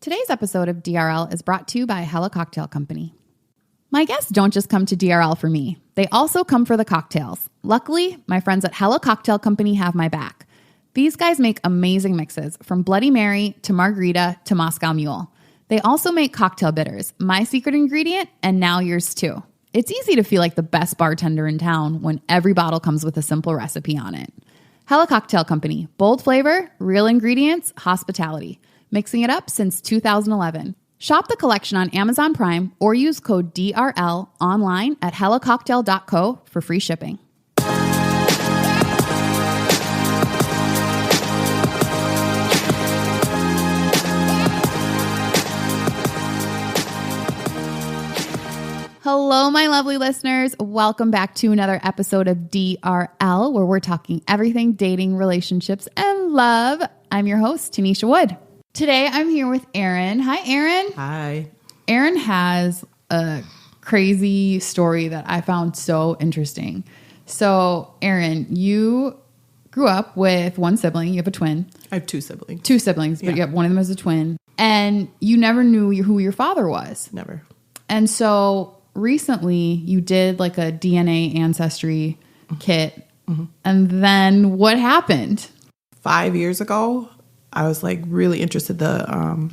Today's episode of DRL is brought to you by Hella Cocktail Company. My guests don't just come to DRL for me. They also come for the cocktails. Luckily, my friends at Hella Cocktail Company have my back. These guys make amazing mixes, from Bloody Mary to Margarita to Moscow Mule. They also make cocktail bitters, my secret ingredient, and now yours too. It's easy to feel like the best bartender in town when every bottle comes with a simple recipe on it. Hella Cocktail Company, bold flavor, real ingredients, hospitality. Mixing it up since 2011. Shop the collection on Amazon Prime or use code DRL online at hellacocktail.co for free shipping. Hello, my lovely listeners. Welcome back to another episode of DRL, where we're talking everything dating, relationships, and love. I'm your host, Tanisha Wood. Today, I'm here with Erin. Hi, Erin. Hi. Erin has a crazy story that I found so interesting. So, Erin, you grew up with one sibling. You have a twin. I have two siblings. Two siblings, but you have one of them as a twin. And you never knew who your father was. Never. And so recently, you did like a DNA ancestry kit. Mm-hmm. And then what happened? 5 years ago, I was like really interested. The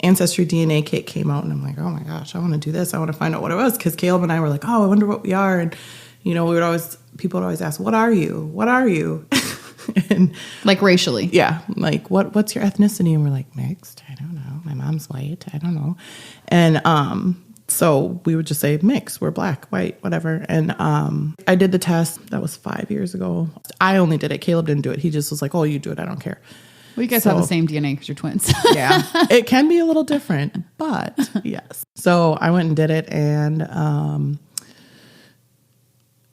Ancestry DNA kit came out and I'm like, oh my gosh, I want to do this. I want to find out what it was. Because Caleb and I were like, oh, I wonder what we are. And, you know, people would always ask, what are you? What are you? And like racially. Yeah. Like, what's your ethnicity? And we're like, mixed. I don't know. My mom's white. I don't know. And so we would just say mix. We're black, white, whatever. And I did the test. That was 5 years ago. I only did it. Caleb didn't do it. He just was like, oh, you do it. I don't care. Well, you guys have the same DNA because you're twins. Yeah. It can be a little different, but yes. So I went and did it and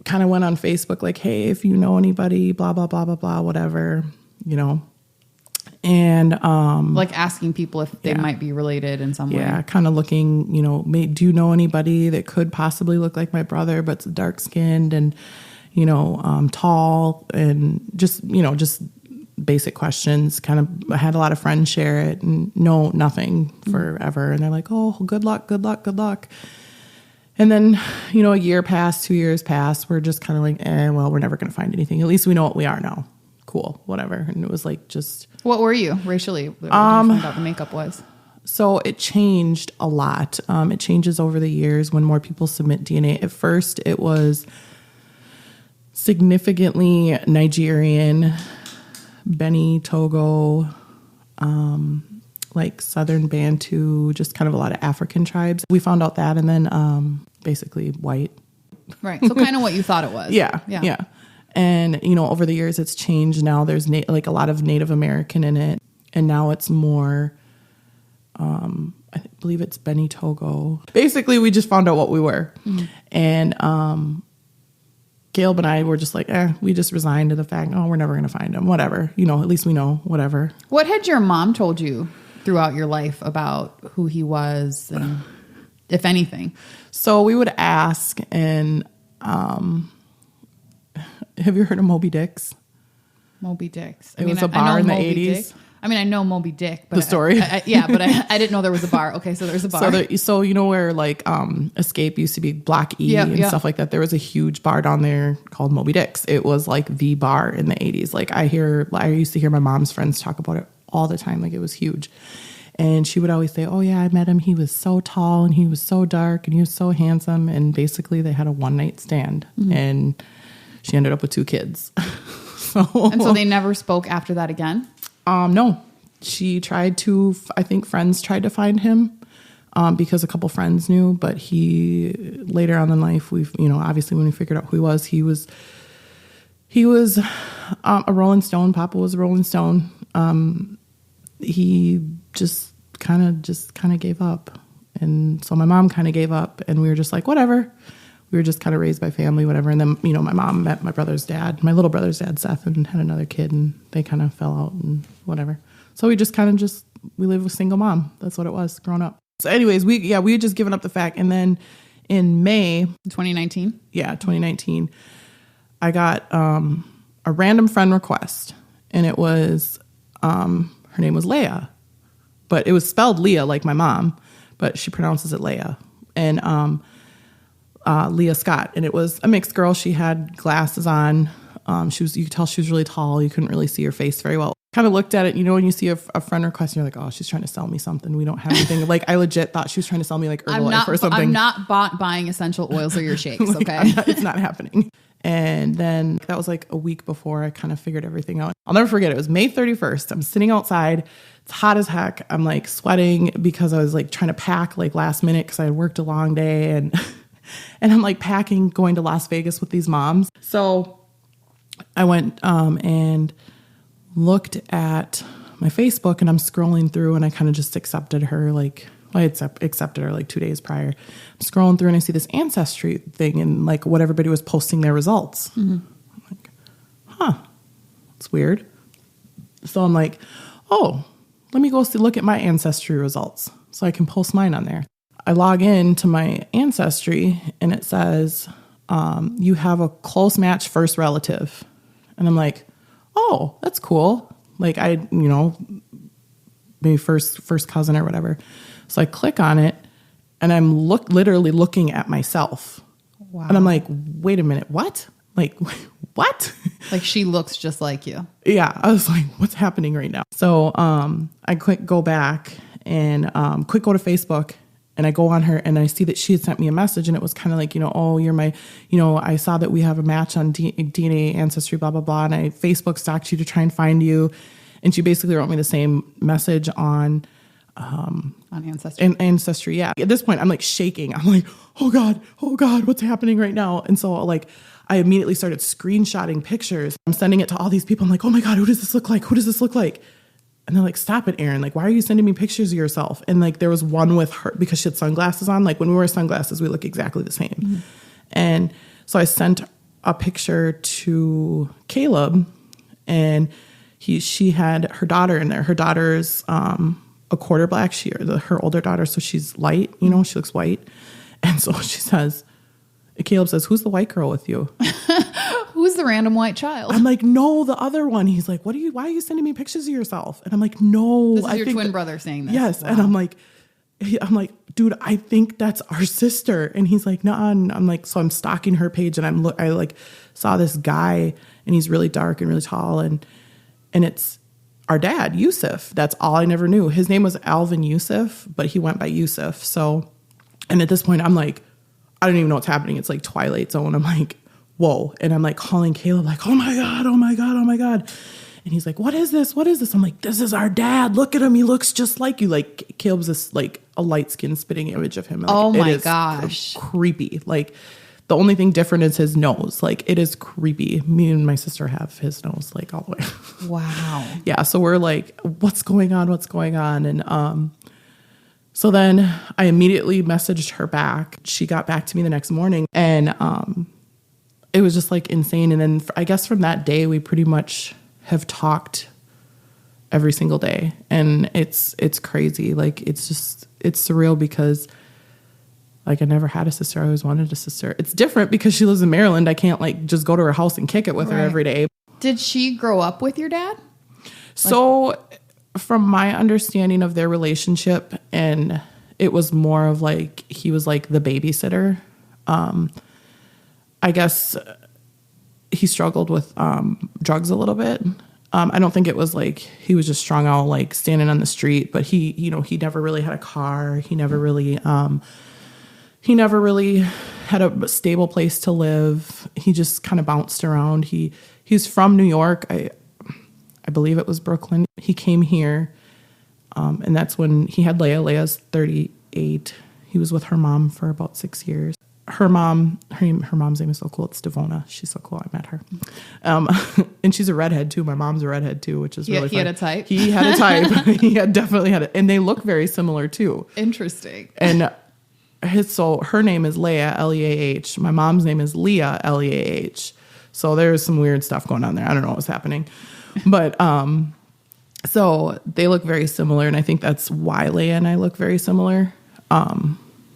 kind of went on Facebook like, hey, if you know anybody, blah, blah, blah, blah, blah, whatever, you know. And like asking people if they might be related in some way. Yeah, kind of looking, you know, do you know anybody that could possibly look like my brother, but's dark skinned and, you know, tall and just, you know, just basic questions. Kind of, I had a lot of friends share it and nothing forever. And they're like, oh, good luck, good luck, good luck. And then, you know, a year passed, 2 years passed. We're just kind of like, well, we're never going to find anything. At least we know what we are now. Cool, whatever. And it was like just... What were you racially? What did you find out the makeup was? So it changed a lot. It changes over the years when more people submit DNA. At first, it was significantly Nigerian, Beni, Togo, like Southern Bantu, just kind of a lot of African tribes. We found out that, and then basically white. Right. So kind of what you thought it was. Yeah. And, you know, over the years, it's changed. Now there's like a lot of Native American in it. And now it's more, I believe it's Beni Togo. Basically, we just found out what we were. Mm-hmm. And Caleb and I were just like, we just resigned to the fact, oh, we're never going to find him. Whatever. You know, at least we know, whatever. What had your mom told you throughout your life about who he was, and if anything? So we would ask, and... have you heard of Moby Dick's? Moby Dick's. It was a bar in the 80s. I mean, I know Moby Dick. But the story? But I didn't know there was a bar. Okay, so there's a bar. So you know where like Escape used to be Block E and stuff like that? There was a huge bar down there called Moby Dick's. It was like the bar in the 80s. Like I used to hear my mom's friends talk about it all the time. Like it was huge. And she would always say, oh yeah, I met him. He was so tall and he was so dark and he was so handsome. And basically they had a one night stand. Mm-hmm. And she ended up with 2 kids. And so they never spoke after that again? No. She tried to, I think friends tried to find him because a couple friends knew. But he, later on in life, obviously when we figured out who he was a Rolling Stone. Papa was a Rolling Stone. He just kind of gave up. And so my mom kind of gave up and we were just like, whatever. We were just kind of raised by family, whatever. And then, you know, my mom met my brother's dad, my little brother's dad, Seth, and had another kid, and they kind of fell out and whatever. So we just we lived with single mom. That's what it was growing up. So anyways, we had just given up the fact. And then in May. 2019? Yeah, 2019. I got a random friend request, and it was, her name was Leia. but it was spelled Leah like my mom, but she pronounces it Leia. And Leah Scott. And it was a mixed girl. She had glasses on. You could tell she was really tall. You couldn't really see her face very well. Kind of looked at it, when you see a friend request, and you're like, oh, she's trying to sell me something. We don't have anything. Like, I legit thought she was trying to sell me like Herbalife or something. I'm not buying essential oils or your shakes, like, okay? It's not happening. And then that was like a week before I kind of figured everything out. I'll never forget. It was May 31st. I'm sitting outside. It's hot as heck. I'm like sweating because I was like trying to pack like last minute because I had worked a long day. And I'm like packing, going to Las Vegas with these moms. So I went and looked at my Facebook, and I'm scrolling through, and I kind of just accepted her. Like, I had accepted her like 2 days prior. I'm scrolling through, and I see this Ancestry thing and like what everybody was posting their results. Mm-hmm. I'm like, huh, it's weird. So I'm like, oh, let me go look at my Ancestry results so I can post mine on there. I log in to my Ancestry, and it says, you have a close match first relative. And I'm like, oh, that's cool. Like, maybe first cousin or whatever. So I click on it, and I'm literally looking at myself. Wow. And I'm like, wait a minute, what? Like, what? Like, she looks just like you. Yeah. I was like, what's happening right now? So I go back and go to Facebook, and I go on her, and I see that she had sent me a message, and it was kind of like, oh, you're my, I saw that we have a match on DNA Ancestry, blah, blah, blah. And I Facebook stalked you to try and find you. And she basically wrote me the same message on Ancestry. Ancestry. Yeah. At this point, I'm like shaking. I'm like, oh God, what's happening right now? And so like, I immediately started screenshotting pictures. I'm sending it to all these people. I'm like, oh my God, who does this look like? Who does this look like? And they're like, stop it, Erin. Like, why are you sending me pictures of yourself? And like, there was one with her because she had sunglasses on. Like, when we wear sunglasses, we look exactly the same. Mm-hmm. And so I sent a picture to Caleb, and she had her daughter in there. Her daughter's a quarter black. Her older daughter, so she's light. She looks white. And so Caleb says, who's the white girl with you? Who's the random white child? I'm like, no, the other one. He's like, why are you sending me pictures of yourself? And I'm like, no. This is your twin brother saying this. Yes. Wow. And I'm like, dude, I think that's our sister. And he's like, nah. And I'm like, so I'm stalking her page, and I like saw this guy, and he's really dark and really tall. And it's our dad, Yusuf. That's all I never knew. His name was Alvin Yusuf, but he went by Yusuf. So, and at this point, I'm like, I don't even know what's happening. It's like Twilight Zone. I'm like, whoa. And I'm like calling Caleb, like, oh my God. And he's like, what is this? I'm like, this is our dad. Look at him. He looks just like you. Like, Caleb's this like a light skinned spitting image of him. Like, oh my gosh. Creepy. Like, the only thing different is his nose. Like, it is creepy. Me and my sister have his nose like all the way. Wow. Yeah. So we're like, what's going on? And so then I immediately messaged her back. She got back to me the next morning, and it was just like insane. And then I guess from that day, we pretty much have talked every single day, and it's crazy. Like, it's surreal because like I never had a sister. I always wanted a sister. It's different because she lives in Maryland. I can't like just go to her house and kick it with her every day. Did she grow up with your dad? So from my understanding of their relationship, and it was more of like, he was like the babysitter. I guess he struggled with drugs a little bit. I don't think it was like he was just strung out, like standing on the street, but he never really had a car. He never really had a stable place to live. He just kind of bounced around. He's from New York. I believe it was Brooklyn. He came here, and that's when he had Leia. Leia's 38. He was with her mom for about 6 years. Her mom's name is so cool. It's Devona. She's so cool. I met her. And she's a redhead too. My mom's a redhead too, which is really fun. He had a type? He had a type. He definitely had it. And they look very similar too. Interesting. And her name is Leah, Leah. My mom's name is Leah, Leah. So there's some weird stuff going on there. I don't know what's happening. But so they look very similar, and I think that's why Leia and I look very similar.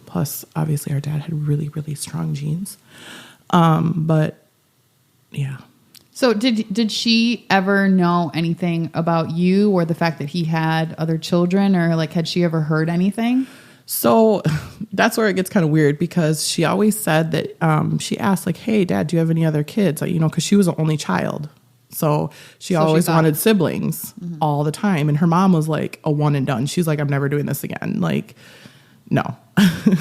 Plus, obviously, our dad had really, really strong genes. But yeah. So did she ever know anything about you or the fact that he had other children, or like had she ever heard anything? So that's where it gets kind of weird, because she always said that she asked like, hey, Dad, do you have any other kids? Like, because she was the only child. So she always wanted siblings all the time. And her mom was like a one and done. She's like, I'm never doing this again. Like, no.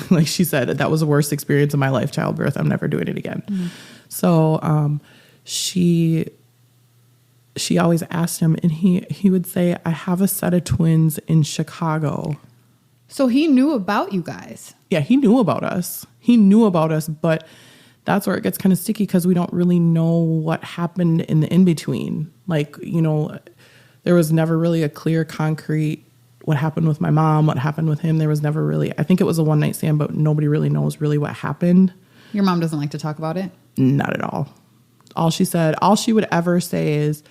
Like she said, that was the worst experience of my life, childbirth. I'm never doing it again. So she always asked him, and he would say, I have a set of twins in Chicago. So he knew about you guys. Yeah, he knew about us. But that's where it gets kind of sticky, because we don't really know what happened in the in-between. Like, there was never really a clear, concrete what happened with my mom, what happened with him. There was never really, I think it was a one-night stand, but nobody really knows really what happened. Your mom doesn't like to talk about it? Not at all. All she would ever say is,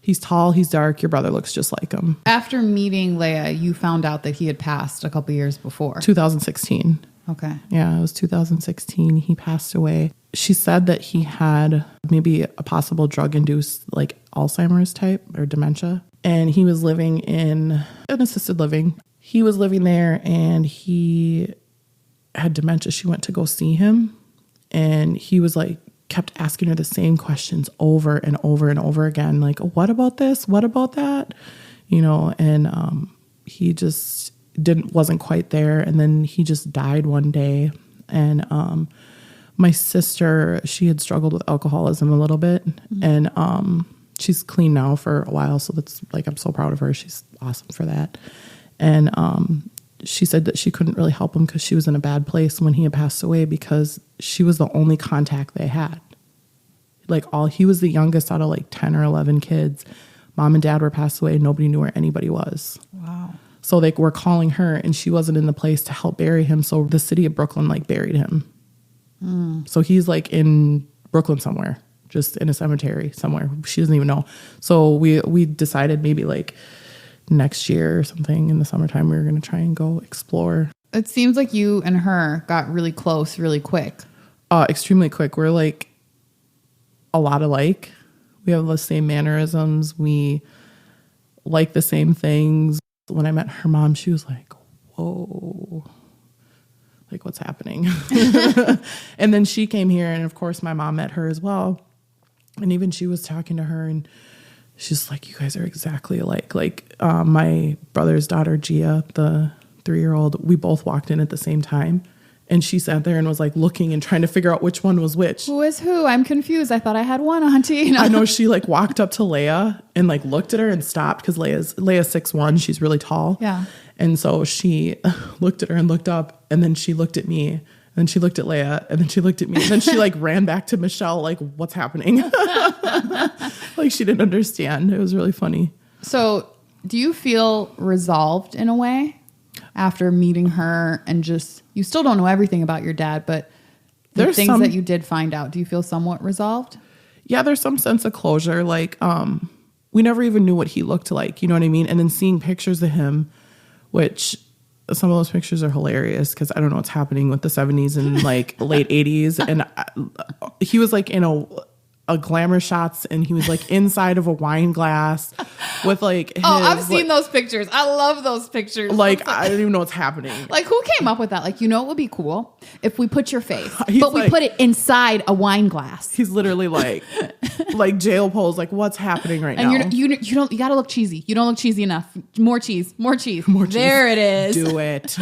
he's tall, he's dark, your brother looks just like him. After meeting Leah, you found out that he had passed a couple years before. 2016. Okay. Yeah, it was 2016. He passed away. She said that he had maybe a possible drug-induced like Alzheimer's type or dementia. And he was living in an assisted living. He was living there and he had dementia. She went to go see him. And he was like, kept asking her the same questions over and over and over again. Like, what about this? What about that? And he just wasn't quite there. And then he just died one day. And my sister, she had struggled with alcoholism a little bit. And she's clean now for a while. So that's like, I'm so proud of her. She's awesome for that. And she said that she couldn't really help him because she was in a bad place when he had passed away, because she was the only contact they had. Like he was the youngest out of like 10 or 11 kids. Mom and dad were passed away and nobody knew where anybody was. Wow. So they were calling her and she wasn't in the place to help bury him. So the city of Brooklyn like buried him. So he's like in Brooklyn somewhere, just in a cemetery somewhere. She doesn't even know. So we decided maybe like next year or something in the summertime, we were going to try and go explore. It seems like you and her got really close really quick. Extremely quick. We're like a lot alike. We have the same mannerisms. We like the same things. When I met her mom, she was like, whoa, like what's happening? And then she came here and of course my mom met her as well. And even she was talking to her and she's like, you guys are exactly alike. Like my brother's daughter, Gia, the 3-year-old, we both walked in at the same time. And she sat there and was like looking and trying to figure out which one was which. Who is who? I'm confused. I thought I had one auntie. I know. She like walked up to Leia and like looked at her and stopped, because Leia's 6'1". She's really tall. Yeah. And so she looked at her and looked up, and then she looked at me, and then she looked at Leia, and then she looked at me, and then she like ran back to Michelle, like, what's happening? Like she didn't understand. It was really funny. So do you feel resolved in a way after meeting her, and just, you still don't know everything about your dad, but there's things that you did find out, do you feel somewhat resolved? Yeah, there's some sense of closure. Like, we never even knew what he looked like, you know what I mean? And then seeing pictures of him, which some of those pictures are hilarious because I don't know what's happening with the 70s and like late 80s. And he was like in a glamour shots, and he was like inside of a wine glass with like his, I've seen those pictures. I love those pictures. Like I don't even know what's happening. Like, who came up with that? Like, it would be cool if we put your face, but we put it inside a wine glass. He's literally like jail pose. Like, what's happening right now? And you gotta look cheesy. You don't look cheesy enough. More cheese. There it is. Do it.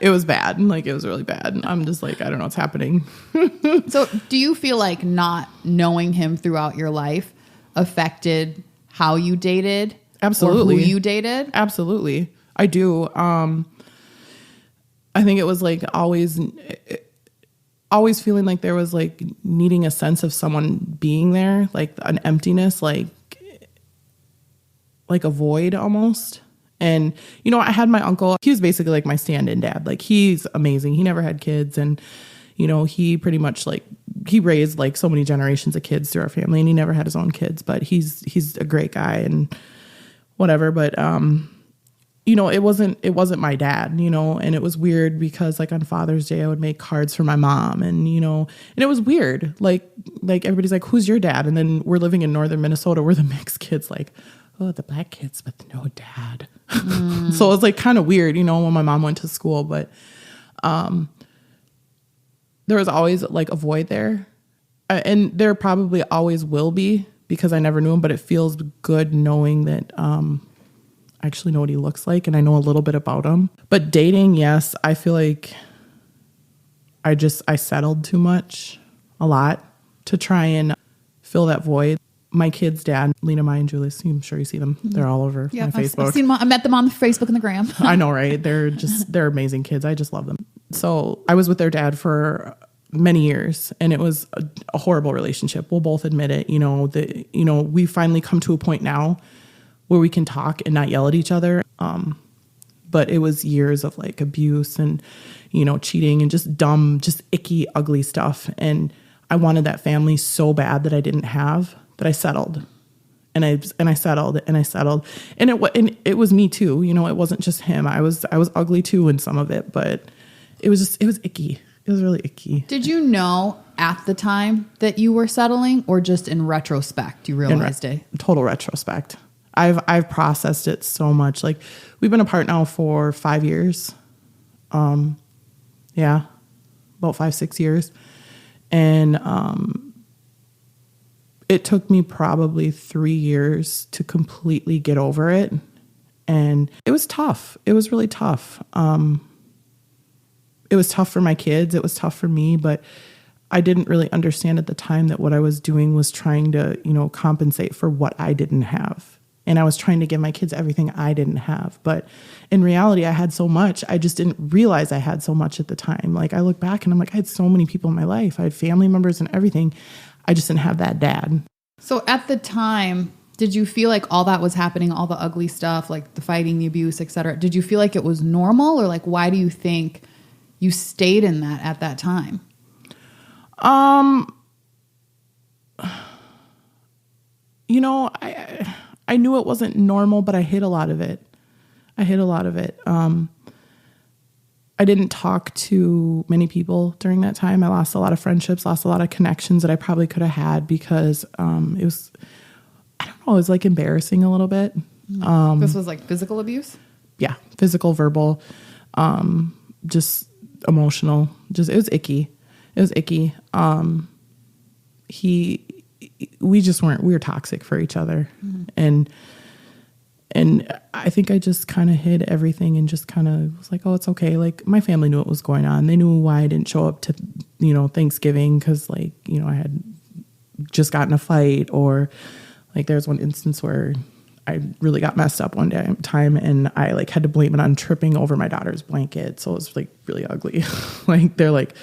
It was bad. Like, it was really bad. I'm just like, I don't know what's happening. So do you feel like not knowing him throughout your life affected how you dated? Absolutely. Or who you dated? Absolutely. I do. I think it was like always feeling like there was like needing a sense of someone being there, like an emptiness, like a void almost. And, I had my uncle. He was basically like my stand-in dad. Like, he's amazing. He never had kids. And, he pretty much like, he raised like so many generations of kids through our family, and he never had his own kids, but he's a great guy and whatever. But it wasn't my dad, and it was weird because like on Father's Day, I would make cards for my mom and it was weird. Like everybody's like, who's your dad? And then we're living in northern Minnesota. We're the mixed kids, like, oh, the black kids, but no dad. So it was like kind of weird, when my mom went to school, but, there was always like a void there, and there probably always will be because I never knew him, but it feels good knowing that, I actually know what he looks like and I know a little bit about him. But dating, yes, I feel like I settled too much, a lot, to try and fill that void. My kids' dad, Lena, Mai, and Julius, I'm sure you see them. They're all over my Facebook. I've seen them. I met them on Facebook and the gram. I know, right? They're amazing kids. I just love them. So I was with their dad for many years and it was a horrible relationship. We'll both admit it. We finally come to a point now where we can talk and not yell at each other. But it was years of like abuse and, cheating and just dumb, just icky, ugly stuff. And I wanted that family so bad that I didn't have, that I settled. And I settled and I settled. And it was me too. It wasn't just him. I was ugly too in some of it, but it was icky. It was really icky. Did you know at the time that you were settling, or just in retrospect you realized it? Total retrospect. I've processed it so much. Like, we've been apart now for 5 years. About 5-6 years. And it took me probably 3 years to completely get over it. And it was tough. It was really tough. It was tough for my kids. It was tough for me, but I didn't really understand at the time that what I was doing was trying to, compensate for what I didn't have. And I was trying to give my kids everything I didn't have. But in reality, I had so much. I just didn't realize I had so much at the time. Like, I look back and I'm like, I had so many people in my life. I had family members and everything. I just didn't have that dad. So at the time, did you feel like all that was happening, all the ugly stuff, like the fighting, the abuse, et cetera? Did you feel like it was normal, or like, why do you think you stayed in that at that time? I knew it wasn't normal, but I hid a lot of it. I didn't talk to many people during that time. I lost a lot of friendships, lost a lot of connections that I probably could have had because it was like embarrassing a little bit. This was like physical abuse? Yeah, physical, verbal, just emotional. It was icky. We were toxic for each other. Mm-hmm. And I think I just kind of hid everything and just kind of was like, oh, it's okay. Like, my family knew what was going on. They knew why I didn't show up to, Thanksgiving. Cause I had just gotten in a fight, or like there's one instance where I really got messed up one time and I like had to blame it on tripping over my daughter's blanket. So it was like really ugly. Like, they're like,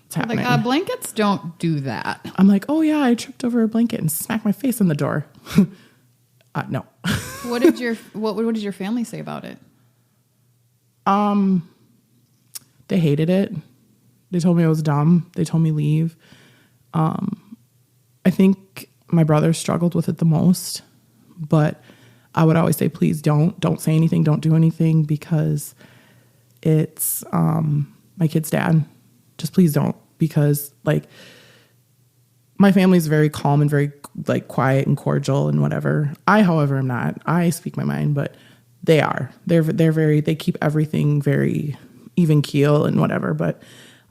what's happening? Like, blankets don't do that. I'm like, oh yeah, I tripped over a blanket and smacked my face on the door. No. What did your family say about it? They hated it. They told me I was dumb. They told me leave. I think my brother struggled with it the most, but I would always say, please don't say anything. Don't do anything, because it's, my kid's dad. Just please don't, because like, my family's very calm and very like quiet and cordial and whatever. I, however, am not. I speak my mind, but they are. They keep everything very even keel and whatever. But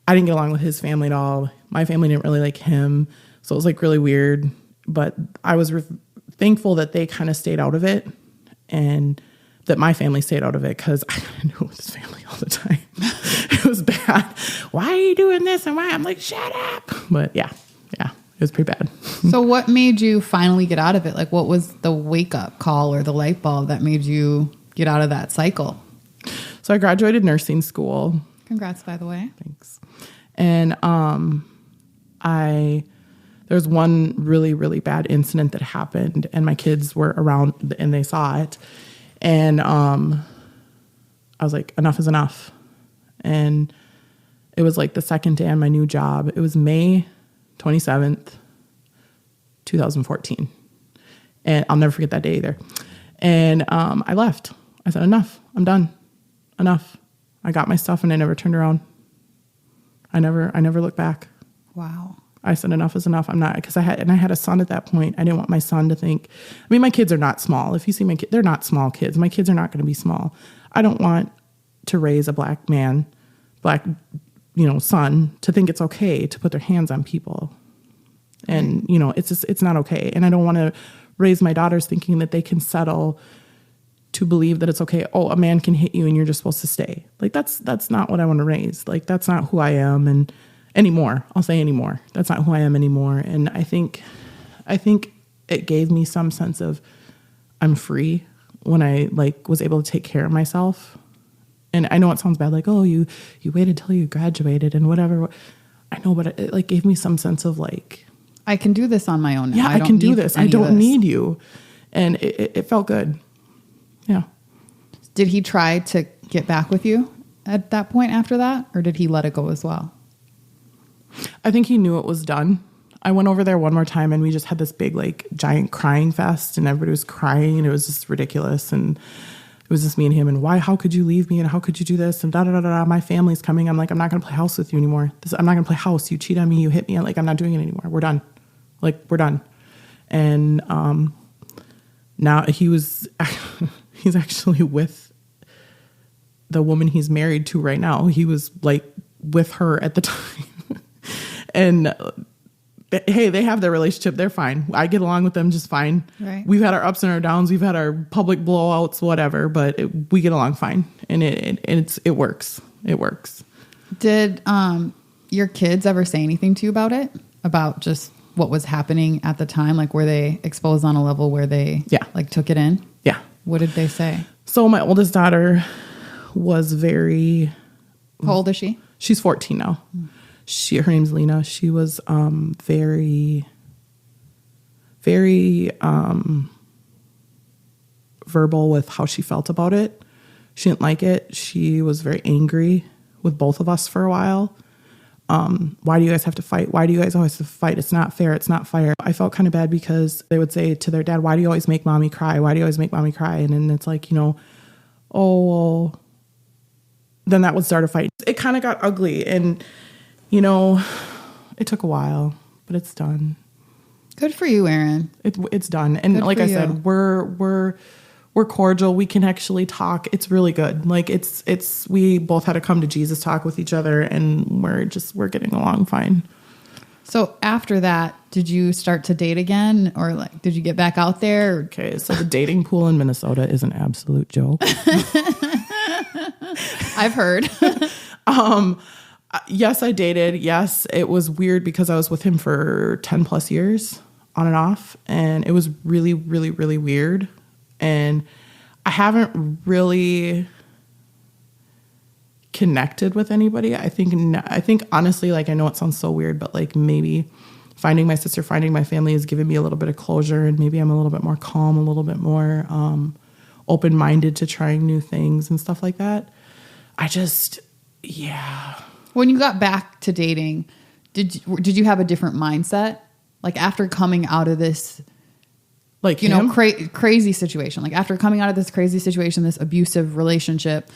I didn't get along with his family at all. My family didn't really like him. So it was like really weird. But I was thankful that they kind of stayed out of it, and that my family stayed out of it, because I knew with his family all the time. It was bad. Why are you doing this? And why? I'm like, shut up. But yeah. It was pretty bad. So what made you finally get out of it? Like, what was the wake up call or the light bulb that made you get out of that cycle? So I graduated nursing school. Congrats, by the way. Thanks. And there was one really, really bad incident that happened, and my kids were around and they saw it. And I was like, enough is enough. And it was like the second day on my new job. It was May 27th, 2014. And I'll never forget that day either. And I left. I said, enough. I'm done. Enough. I got my stuff and I never turned around. I never looked back. Wow. I said, enough is enough. I'm not, because I had a son at that point. I didn't want my son to think, I mean, my kids are not small. If you see my kids, they're not small kids. My kids are not going to be small. I don't want to raise a black son to think it's okay to put their hands on people. And, it's not okay. And I don't want to raise my daughters thinking that they can settle to believe that it's okay. Oh, a man can hit you and you're just supposed to stay. Like, that's not what I want to raise. Like, that's not who I am. And anymore, I'll say anymore. That's not who I am anymore. And I think it gave me some sense of I'm free when I was able to take care of myself. And I know it sounds bad, like, oh, you waited till you graduated and whatever. I know, but it gave me some sense of I can do this on my own now. Yeah, I can do this. I don't need you. And it felt good. Yeah. Did he try to get back with you at that point after that? Or did he let it go as well? I think he knew it was done. I went over there one more time and we just had this big, giant crying fest and everybody was crying and it was just ridiculous. And it was just me and him and how could you leave me and how could you do this? And my family's coming. I'm like, I'm not going to play house with you anymore. I'm not going to play house. You cheat on me. You hit me. I'm not doing it anymore. We're done. We're done. And now he's actually with the woman he's married to right now. He was with her at the time. And hey, they have their relationship. They're fine. I get along with them just fine. Right. We've had our ups and our downs. We've had our public blowouts, whatever, but we get along fine. And it works. It works. Did your kids ever say anything to you about it? About just what was happening at the time? Were they exposed on a level where they took it in? Yeah. What did they say? So my oldest daughter was very... How old is she? She's 14 now. Her name's Lena. She was very, very verbal with how she felt about it. She didn't like it. She was very angry with both of us for a while. Why do you guys have to fight? Why do you guys always have to fight? It's not fair. It's not fair. I felt kind of bad because they would say to their dad, why do you always make mommy cry? Why do you always make mommy cry? And then it's then that would start a fight. It kind of got ugly and... it took a while, but it's done. Good for you, Erin. It's done. And good, like I said, we're cordial. We can actually talk. It's really good. We both had to come to Jesus talk with each other and we're getting along fine. So after that, did you start to date again or did you get back out there? Okay. So the dating pool in Minnesota is an absolute joke. I've heard. Yes, I dated. Yes, it was weird because I was with him for 10 plus years on and off. And it was really, really, really weird. And I haven't really connected with anybody. I think honestly, I know it sounds so weird, but maybe finding my sister, finding my family has given me a little bit of closure. And maybe I'm a little bit more calm, a little bit more open-minded to trying new things and stuff like that. Yeah. When you got back to dating, did you have a different mindset? After coming out of this, crazy situation, after coming out of this crazy situation, this abusive relationship,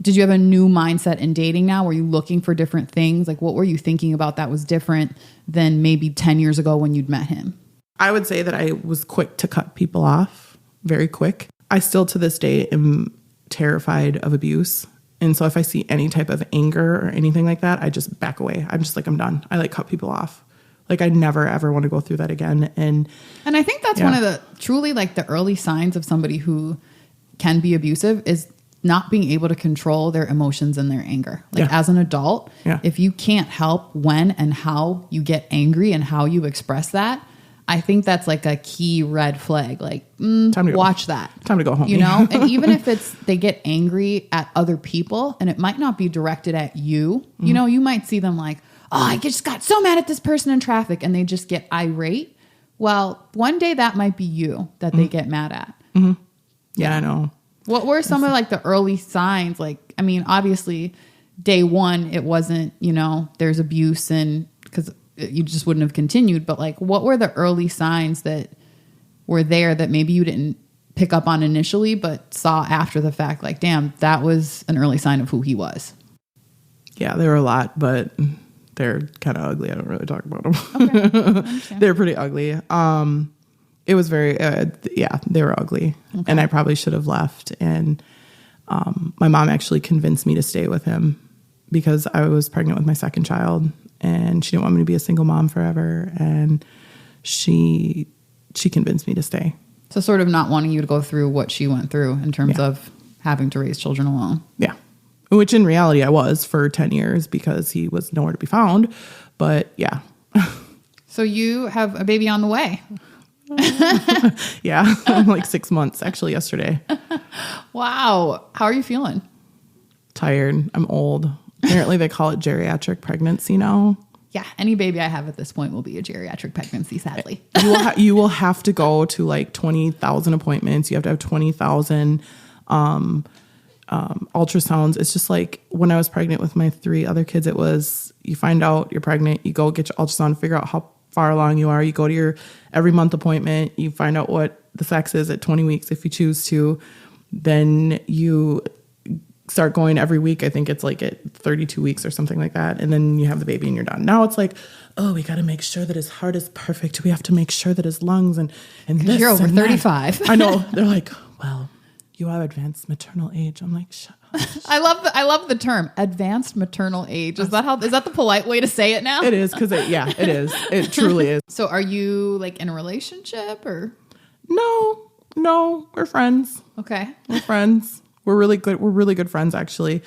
did you have a new mindset in dating now? Were you looking for different things? What were you thinking about that was different than maybe 10 years ago when you'd met him? I would say that I was quick to cut people off, very quick. I still to this day am terrified of abuse. And so if I see any type of anger or anything like that, I just back away. I'm just I'm done. I cut people off. I never, ever want to go through that again. And I think that's one of the truly the early signs of somebody who can be abusive is not being able to control their emotions and their anger. As an adult, if you can't help when and how you get angry and how you express that, I think that's a key red flag. Watch that. Time to go home. And even if they get angry at other people and it might not be directed at you, you might see them I just got so mad at this person in traffic and they just get irate. Well, one day that might be you that they get mad at. Mm-hmm. Yeah, I know. What were some of the early signs? Obviously day one, it wasn't, there's abuse and because you just wouldn't have continued. But what were the early signs that were there that maybe you didn't pick up on initially, but saw after the fact, like, damn, that was an early sign of who he was? Yeah, there were a lot, but they're kind of ugly. I don't really talk about them. Okay. They're pretty ugly. It was very, they were ugly. Okay. And I probably should have left. And my mom actually convinced me to stay with him because I was pregnant with my second child and she didn't want me to be a single mom forever. And she convinced me to stay. So sort of not wanting you to go through what she went through in terms of having to raise children alone. Yeah. Which in reality I was for 10 years because he was nowhere to be found. But yeah. So you have a baby on the way. Yeah. Like 6 months actually yesterday. Wow. How are you feeling? Tired. I'm old. Apparently they call it geriatric pregnancy now. Yeah. Any baby I have at this point will be a geriatric pregnancy, sadly. You will have to go to like 20,000 appointments. You have to have 20,000 ultrasounds. It's just like when I was pregnant with my 3 other kids, it was you find out you're pregnant, you go get your ultrasound, figure out how far along you are. You go to your every month appointment, you find out what the sex is at 20 weeks if you choose to. Then you start going every week. I think it's like at 32 weeks or something like that. And then you have the baby and you're done. Now it's like, oh, we got to make sure that his heart is perfect. We have to make sure that his lungs and this. You're over and 35. I know. They're like, well, you have advanced maternal age. I'm like, shut up. I love the term advanced maternal age. Is that the polite way to say it now? It is because it is. It truly is. So are you like in a relationship or? No, we're friends. Okay. We're friends. We're really good. We're really good friends, actually.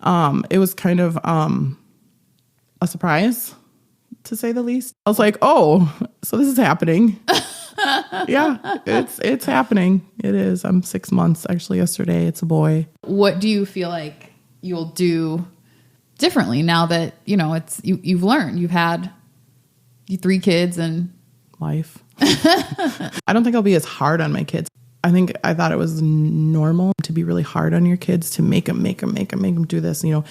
It was kind of a surprise, to say the least. I was like, oh, so this is happening. Yeah, it's happening. It is. I'm 6 months, actually, yesterday. It's a boy. What do you feel like you'll do differently now that, you've learned, you've had 3 kids and life. I don't think I'll be as hard on my kids. I thought it was normal to be really hard on your kids, to make them do this. You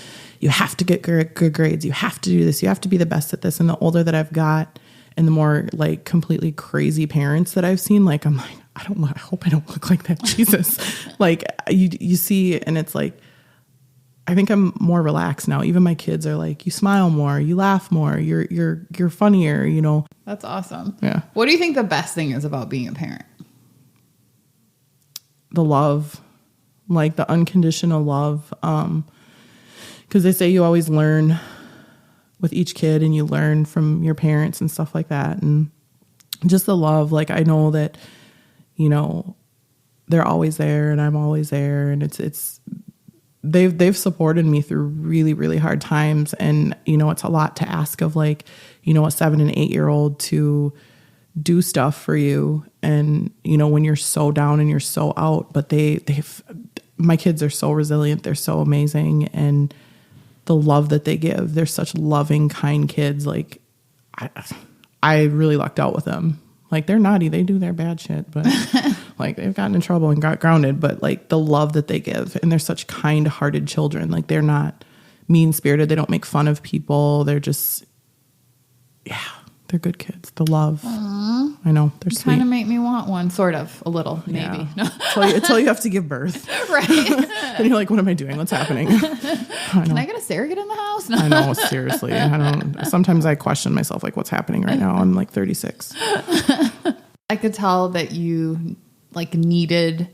have to get good grades. You have to do this. You have to be the best at this. And the older that I've got and the more like completely crazy parents that I've seen, like, I'm like, I hope I don't look like that. Jesus. Like you see, and it's like, I think I'm more relaxed now. Even my kids are like, you smile more, you laugh more, you're funnier, That's awesome. Yeah. What do you think the best thing is about being a parent? The love, like the unconditional love. Because they say you always learn with each kid and you learn from your parents and stuff like that. And just the love, like I know that, they're always there and I'm always there. And they've supported me through really, really hard times. And, it's a lot to ask of like, a 7 and 8 year old to do stuff for you. And, when you're so down and you're so out, but my kids are so resilient. They're so amazing. And the love that they give, they're such loving, kind kids. Like I really lucked out with them. Like they're naughty. They do their bad shit, but like they've gotten in trouble and got grounded, but like the love that they give, and they're such kind hearted children. Like they're not mean spirited. They don't make fun of people. They're just, they're good kids. The love. Aww. I know. They're sweet. Kind of make me want one, sort of, a little, maybe. Yeah. Until you have to give birth. Right. And you're like, what am I doing? What's happening? Can I get a surrogate in the house? No. I know, seriously. Sometimes I question myself, like, what's happening right now? I'm like 36. I could tell that you like needed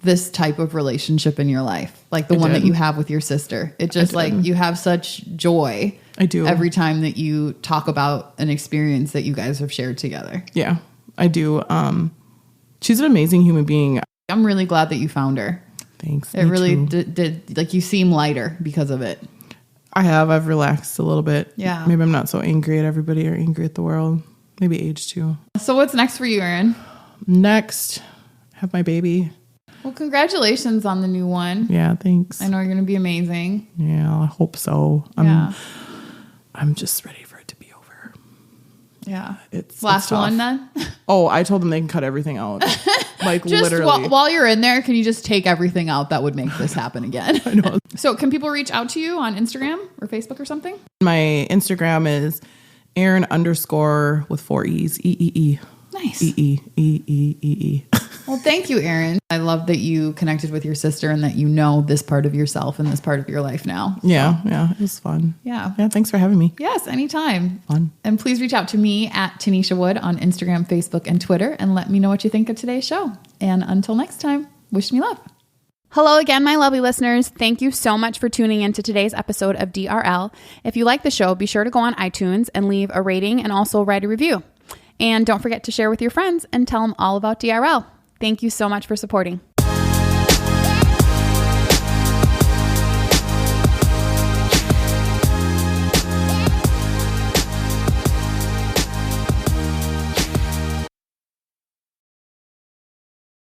this type of relationship in your life, like the one that you have with your sister. It just like you have such joy. I do. Every time that you talk about an experience that you guys have shared together. Yeah, I do. She's an amazing human being. I'm really glad that you found her. Thanks. It really did. Like you seem lighter because of it. I've relaxed a little bit. Yeah. Maybe I'm not so angry at everybody or angry at the world. Maybe age too. So what's next for you, Erin? Next, have my baby. Well, congratulations on the new one. Yeah, thanks. I know you're going to be amazing. Yeah, I hope so. I'm just ready for it to be over. Yeah. It's last one then? Oh, I told them they can cut everything out. Like just literally. While you're in there, can you just take everything out that would make this happen again? I know. So can people reach out to you on Instagram or Facebook or something? My Instagram is Erin _ with 4 E's. EEE. Nice. EEE. Well, thank you, Erin. I love that you connected with your sister and that you know this part of yourself and this part of your life now. Yeah. It was fun. Yeah. Yeah. Thanks for having me. Yes, anytime. Fun. And please reach out to me at Tanisha Wood on Instagram, Facebook, and Twitter and let me know what you think of today's show. And until next time, wish me luck. Hello again, my lovely listeners. Thank you so much for tuning in to today's episode of DRL. If you like the show, be sure to go on iTunes and leave a rating and also write a review. And don't forget to share with your friends and tell them all about DRL. Thank you so much for supporting.